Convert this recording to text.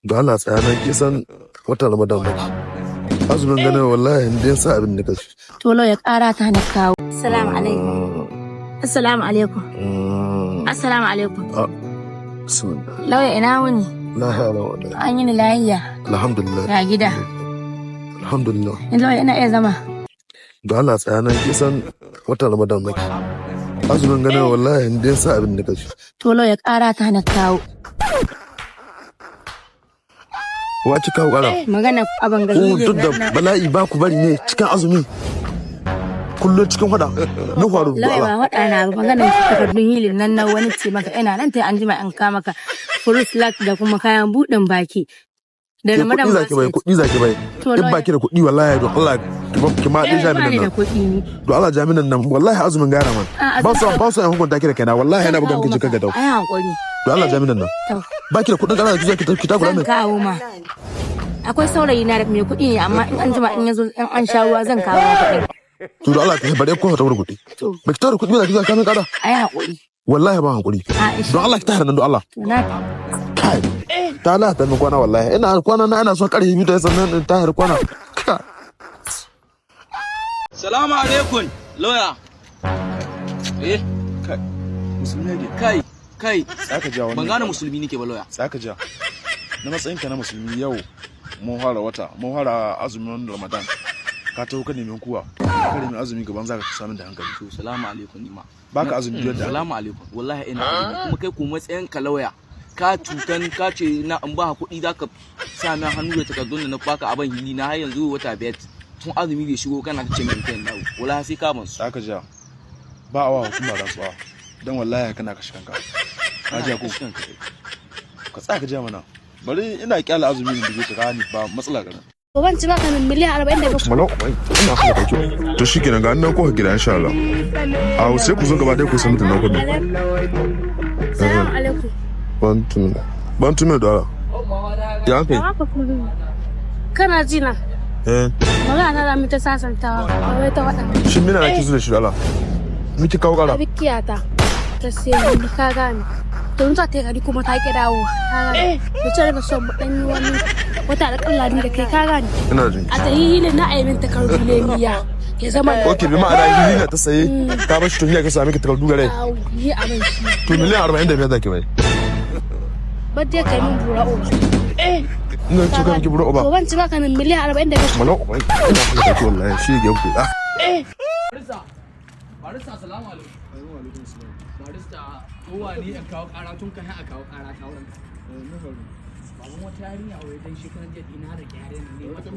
da Allah tsaya nan kisan watan Ramadan ba azumin gane wallahi in dai sa abin da kace to lo ya kara ta na kawo assalamu alaikum assalamu alaikum assalamu alaikum lauya ina wuni la hawla wala an yi ni lafiya alhamdulillah ya gida alhamdulillah lauya ina iya zama da Allah tsaya nan kisan watan Ramadan ba azumin gane wallahi in dai sa abin da kace to lo ya kara ta na kawo wace kawo kara magana abin gari duk da bala'i ba ku bari ne cikin azumi kullum cikin hada na faru lauya ba hada na magana takardun hilin nan na wani ce maka ina nan ta an jima an ka maka fruit salad da kuma kayan budin baki da Ramadan ba kuɗi zaki bai in baki da kuɗi wallahi don Allah ki ma dai jami'an nan don Allah jami'an nan wallahi azumin gara man ba su yan hukunta ki da kaina wallahi yana bugan ki kaga dau ai hankuri don Allah jami'an nan baki da kuɗin kana ki ta kula min kawo ma akwai saurayi na da mai kuɗi ne amma in an jima in yazo in an sha ruwa zan kawo kuɗi to don Allah ka bare ko ta wurin kuɗi ba ki tara kuɗi ba ki zaka min kada ai hakuri wallahi ba hankuri don Allah ki tara nan don Allah kai ta la ta min kwana wallahi ina kwana na ana son ƙarfi biyu da sannan ta har kwana Salamu alaikum lawyer kai musulmi ne kai tsaka ja wannan ban gane musulmi nake ba lawyer tsaka ja na matsayin ka na musulmi yau mun fara azumin Ramadan ka taho ka neman kuwa ka nemi azumi gaban zaka samu da hankali to salamu alaikum nima baka azumi yadda salamu alaikum wallahi ina kuma kai ko matsayin ka lawyer ka cutan ka ce na an ba kuɗi zaka sa na hannu da takardun da na baka aban hili na har yanzu wata biyar tun azumi bai shigo kana ta ce min kai nawo wallahi sai ka ban su tsaka ja ba awa hukuma rantsuwa dan wallahi kana kashe kanka ka ja ko ka tsaka ja mana bari ina kyala azumi da bai tsaka ni ba matsala kana ban ci baka min miliyan 40 malo ina so ka to shikenan ga nan ko gida insha Allah a sai ku zo gaba dai ku san mutan nan kudu assalamu alaikum bantu da ya kai kana ji na magana da mu ta sasantawa ba wai ta wada shin mina nake so da shi Allah miki kawo kara bikiyata ta sai ni ka gane to ta ta gari kuma ta ki dawo ka gane to ce da son dan wani wata da kalla ni da kai ka gane ina jin a tahilin na aimin takardu ne miya ya zama okay bi ma'ana hili ta saye ka bashi to ne ka sami ki takardu gare yi abin shi to miliyan 45 zaki bai badde kai min bura uba ina ci kan ki bura uba to ban ci baka min miliyan 45 malo ina so ka wallahi shi ga ku barista salamu alaikum barista kowa ne an kawo kara tun kai a kawo kara kawo baban wata yarinya a wajen shekaran jiya ina da gyare ne mata